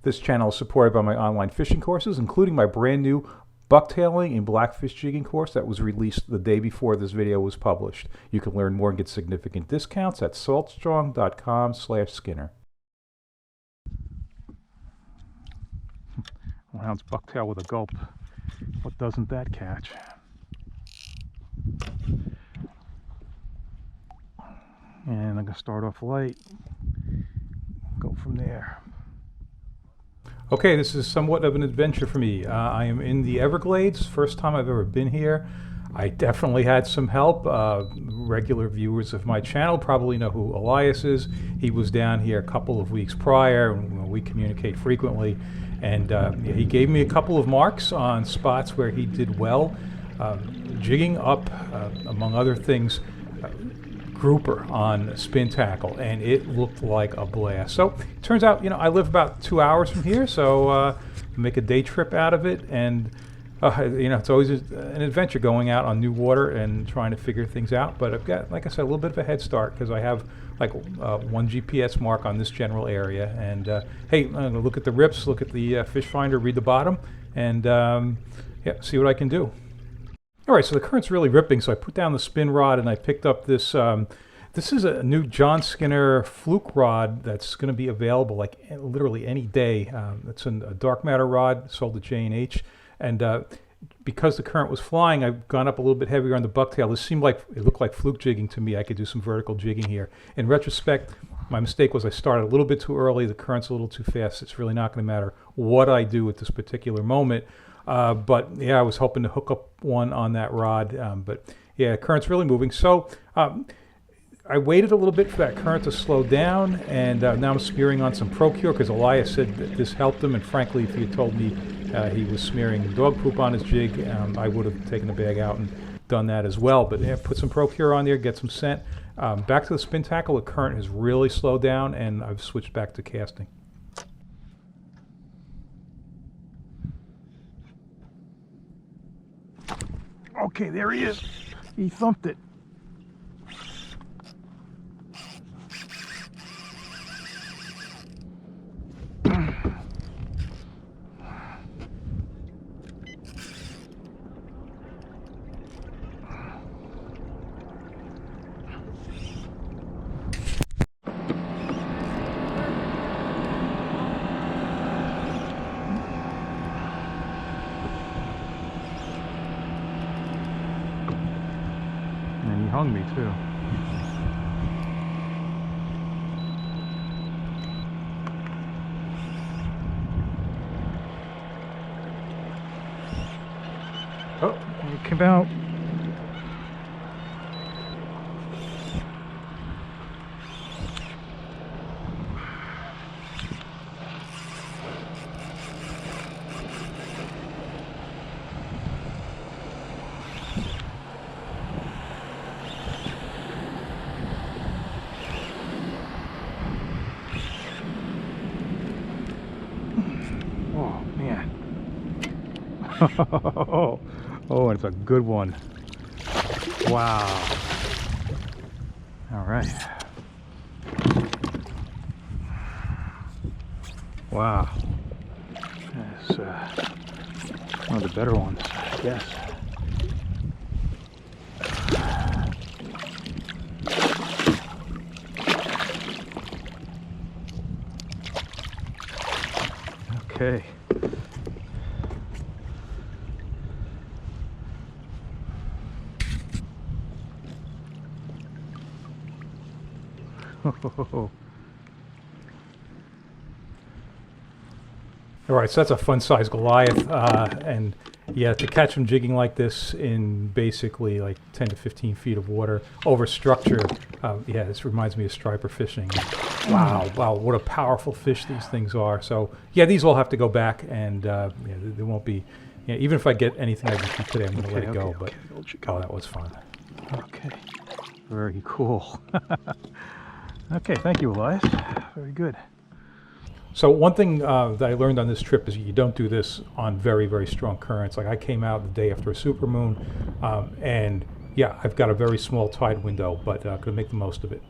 This channel is supported by my online fishing courses, including my brand new bucktailing and blackfish jigging course that was released the day before this video was published. You can learn more and get significant discounts at saltstrong.com/Skinner. One ounce bucktail with a gulp. What doesn't that catch? And I'm going to start off light, go from there. Okay, this is somewhat of an adventure for me. I am in the Everglades, first time I've ever been here. I definitely had some help. Regular viewers of my channel probably know who Elias is. He was down here a couple of weeks prior, and we communicate frequently. And he gave me a couple of marks on spots where he did well, jigging up, among other things, grouper on spin tackle, and it looked like a blast. So it turns out, I live about 2 hours from here, so make a day trip out of it, and it's always an adventure going out on new water and trying to figure things out. But I've got, like I said, a little bit of a head start because I have like one GPS mark on this general area. And hey, I'm gonna look at the rips, look at the fish finder, read the bottom, and yeah, see what I can do. All right, so the current's really ripping, so I put down the spin rod and I picked up this. This is a new John Skinner fluke rod that's going to be available like literally any day. It's a dark matter rod sold at J&H, and because the current was flying, I've gone up a little bit heavier on the bucktail. This seemed like it looked like fluke jigging to me. I could do some vertical jigging here. In retrospect, my mistake was I started a little bit too early. The current's a little too fast. It's really not going to matter what I do at this particular moment. But yeah, I was hoping to hook up one on that rod. But yeah, current's really moving. So I waited a little bit for that current to slow down, and now I'm smearing on some Procure because Elias said that this helped him. And frankly, if he had told me he was smearing dog poop on his jig, I would have taken the bag out and done that as well. But yeah, put some Procure on there, get some scent. Back to the spin tackle, the current has really slowed down, and I've switched back to casting. Okay, there he is. He thumped it. And he hung me too. Oh, he came out. Oh, man. Oh, it's a good one. Wow. All right. Wow. That's one of the better ones, I guess. Okay. All right, so that's a fun-sized Goliath, and yeah, to catch them jigging like this in basically like 10 to 15 feet of water over structure, yeah, this reminds me of striper fishing. Wow, wow, what a powerful fish these things are. So yeah, these all have to go back, and yeah, there won't be, yeah, even if I get anything I can keep today, I'm going to let it go. But oh, that was fun. Okay, very cool. Okay, thank you, Elias. Very good. So one thing that I learned on this trip is you don't do this on very, very strong currents. Like I came out the day after a supermoon, and yeah, I've got a very small tide window, but I'm going to make the most of it.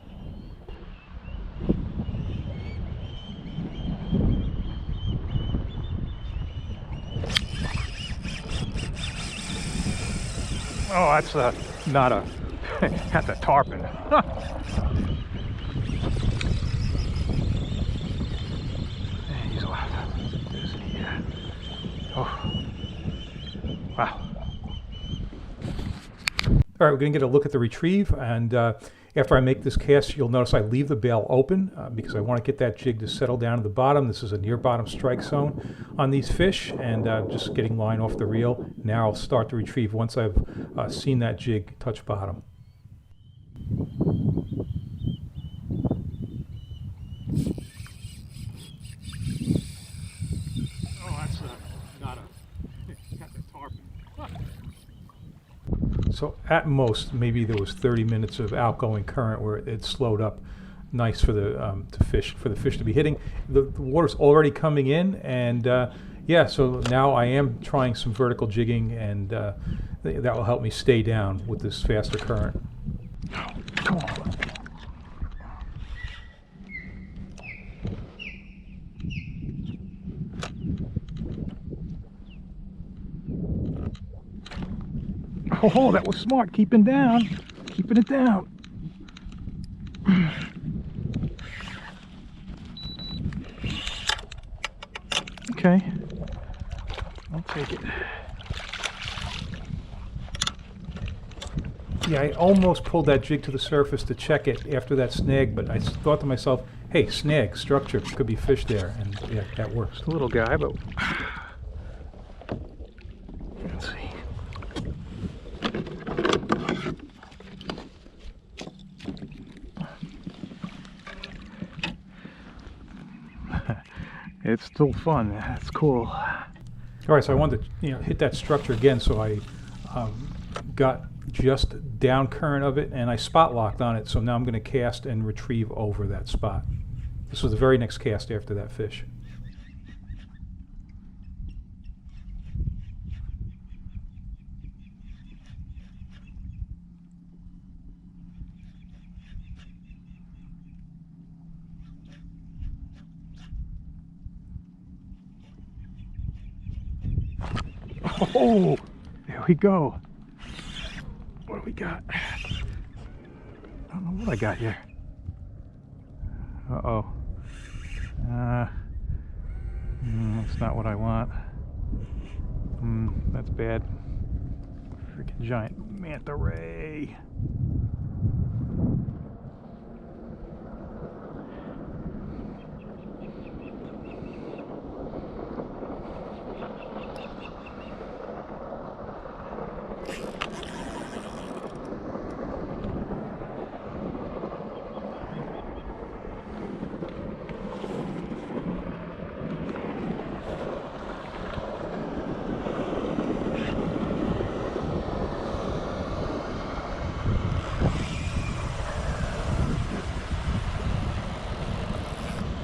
Oh, that's not a, that's a tarpon. He's alive, isn't he? Yeah. Oh, wow. All right, we're going to get a look at the retrieve, and after I make this cast, you'll notice I leave the bail open because I want to get that jig to settle down to the bottom. This is a near bottom strike zone on these fish, and just getting line off the reel. Now I'll start the retrieve once I've seen that jig touch bottom. Oh, that's not a tarpon. So at most, maybe there was 30 minutes of outgoing current where it slowed up. Nice for the fish to be hitting. The water's already coming in, and yeah. So now I am trying some vertical jigging, and that will help me stay down with this faster current. Come on. Oh, that was smart, keeping it down. Okay, I'll take it. Yeah, I almost pulled that jig to the surface to check it after that snag, but I thought to myself, hey, snag, structure, could be fish there, and yeah, that works. It's a little guy, but let's see. It's still fun. That's cool. All right, so I wanted to hit that structure again, so I got just down current of it, and I spot locked on it. So now I'm going to cast and retrieve over that spot. This was the very next cast after that fish. Oh, there we go. What do we got? I don't know what I got here. Uh-oh. That's not what I want. That's bad. Freaking giant manta ray.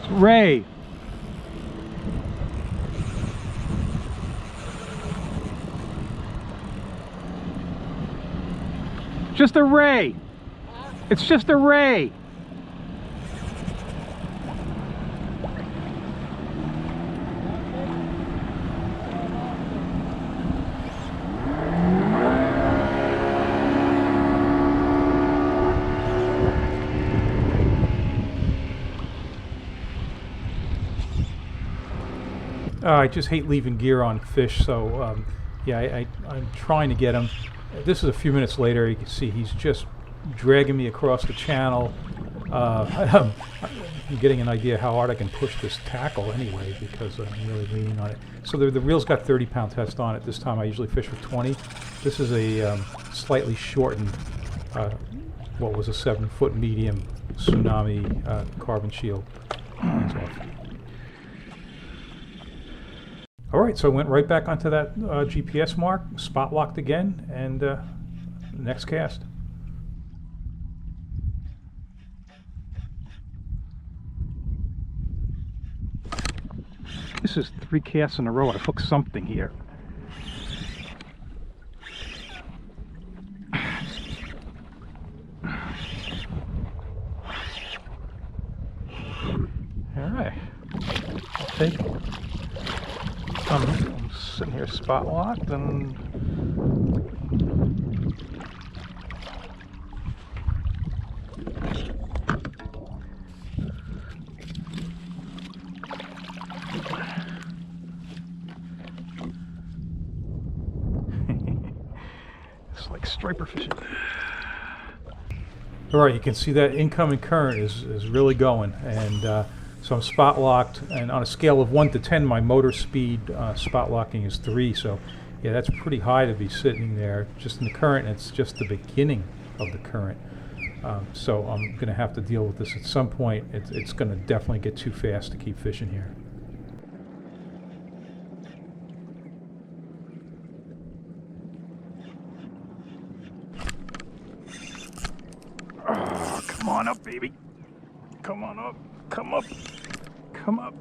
Ray. Just a ray. It's just a ray. I just hate leaving gear on fish, so yeah, I'm trying to get him. This is a few minutes later. You can see he's just dragging me across the channel. I'm getting an idea how hard I can push this tackle anyway, because I'm really leaning on it. So the reel's got 30-pound test on it. This time I usually fish with 20. This is a slightly shortened, what was a 7-foot medium Tsunami carbon shield. All right, so I went right back onto that GPS mark, spot locked again, and next cast. This is 3 casts in a row. I hooked something here. All right, I'll take it. I'm sitting here spot locked, and striper fishing. All right, you can see that incoming current is really going, and so I'm spot locked, and on a scale of 1 to 10, my motor speed spot locking is 3, so yeah, that's pretty high to be sitting there just in the current, and it's just the beginning of the current. So I'm going to have to deal with this at some point. It's going to definitely get too fast to keep fishing here. Oh, come on up, baby. Come on up. Come up. Come up.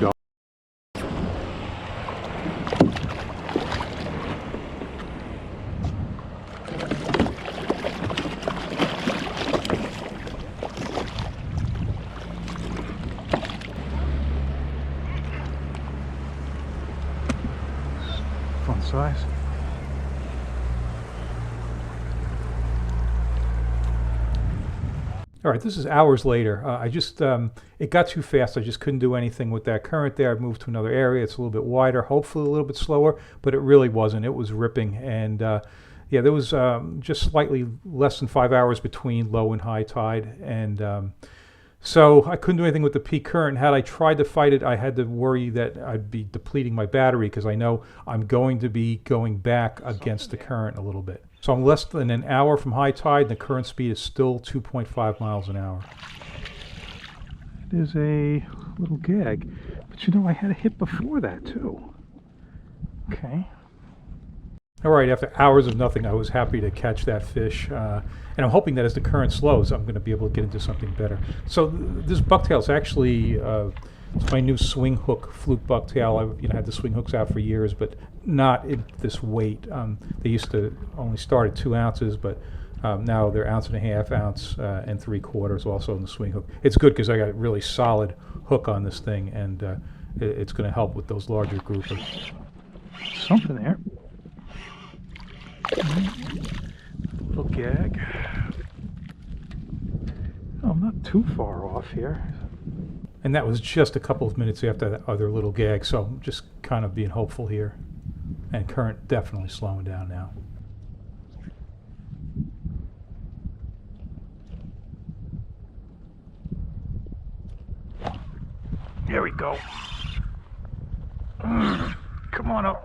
Go. Fun size. All right, this is hours later. It got too fast. I just couldn't do anything with that current there. I moved to another area. It's a little bit wider, hopefully a little bit slower, but it really wasn't. It was ripping. And yeah, there was just slightly less than 5 hours between low and high tide. And so I couldn't do anything with the peak current. Had I tried to fight it, I had to worry that I'd be depleting my battery because I know I'm going to be going back against the current a little bit. So I'm less than an hour from high tide, and the current speed is still 2.5 miles an hour. There's a little gag, but you know, I had a hit before that too. Okay. All right, after hours of nothing, I was happy to catch that fish, and I'm hoping that as the current slows, I'm going to be able to get into something better. So this bucktail is actually it's my new swing hook fluke bucktail. I've had the swing hooks out for years, but not in this weight. They used to only start at 2 ounces, but now they're 1.5 ounces, and 3/4 also in the swing hook. It's good because I got a really solid hook on this thing, and it's going to help with those larger groupers. Something there. Little gag. Oh, I'm not too far off here. And that was just a couple of minutes after that other little gag, so I'm just kind of being hopeful here. And current definitely slowing down now. There we go. Come on up.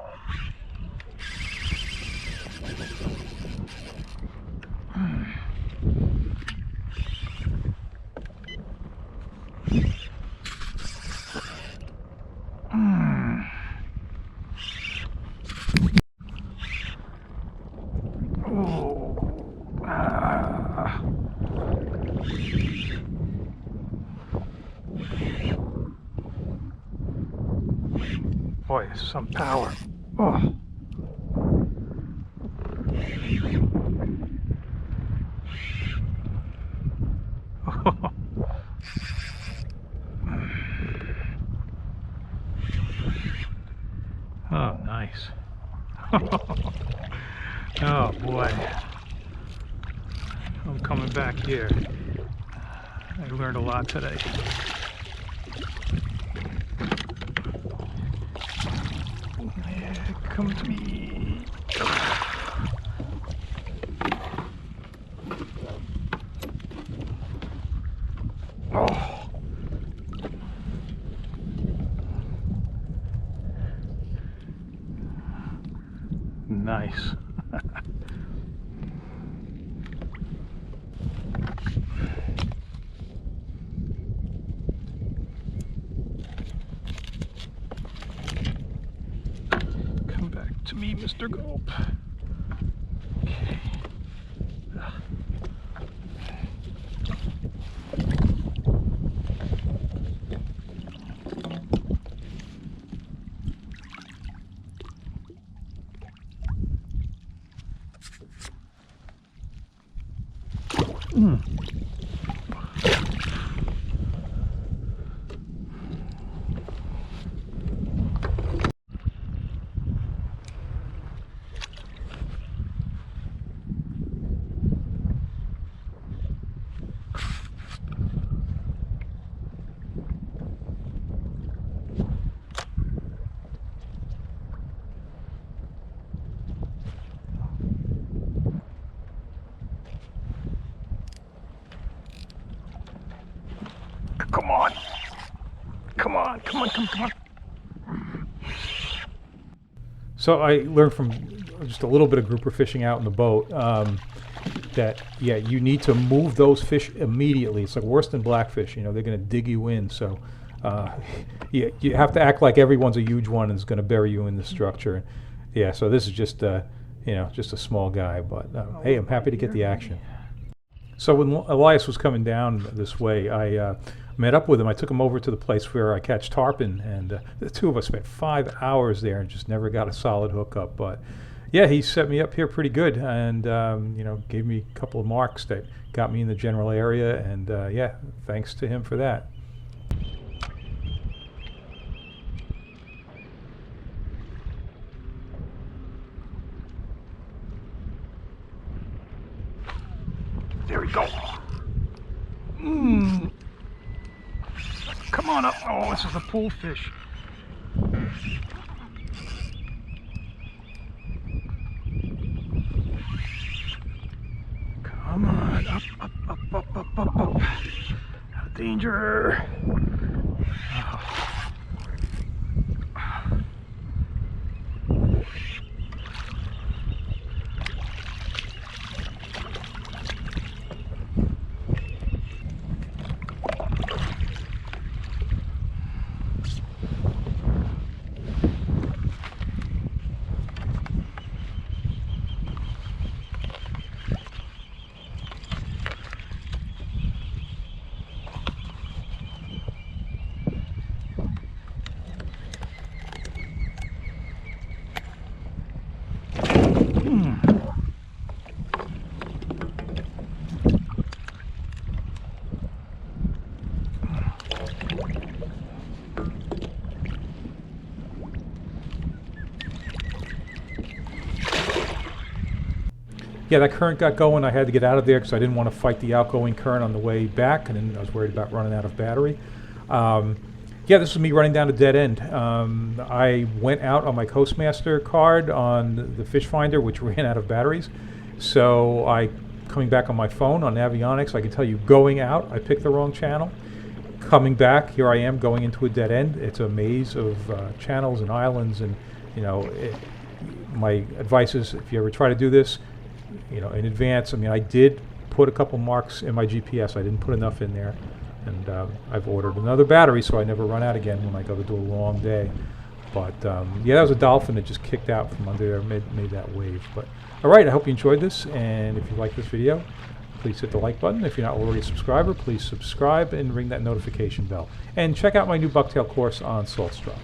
Boy, there's some power. Oh. Oh, nice. Oh boy. I'm coming back here. I learned a lot today. Yeah, come to me. Oh. Nice. Mr. Gulp. Come on. Come on, come on, come on. So I learned from just a little bit of grouper fishing out in the boat that, yeah, you need to move those fish immediately. It's like worse than blackfish, you know, they're going to dig you in. So you have to act like everyone's a huge one and is going to bury you in the structure. Yeah, so this is just, you know, just a small guy. But hey, I'm happy to get the action. So when Elias was coming down this way, I met up with him. I took him over to the place where I catch tarpon, and the two of us spent 5 hours there and just never got a solid hookup. But yeah, he set me up here pretty good, and you know, gave me a couple of marks that got me in the general area, and yeah, thanks to him for that. There we go. Come on up. Oh, this is a pool fish. Come on. Up, up, up, up, up, up, up. Danger. Oh. Yeah, that current got going. I had to get out of there because I didn't want to fight the outgoing current on the way back, and then I was worried about running out of battery. Yeah, this was me running down a dead end. I went out on my Coastmaster card on the fish finder, which ran out of batteries. So coming back on my phone on Navionics, I can tell you going out, I picked the wrong channel. Coming back, here I am going into a dead end. It's a maze of channels and islands, and you know, my advice is if you ever try to do this, you know, in advance. I mean, I did put a couple marks in my GPS. I didn't put enough in there, and I've ordered another battery so I never run out again when I go to do a long day. But yeah, that was a dolphin that just kicked out from under there, made that wave. But all right, I hope you enjoyed this, and if you like this video, please hit the like button. If you're not already a subscriber, please subscribe and ring that notification bell. And check out my new Bucktail course on Saltstrap.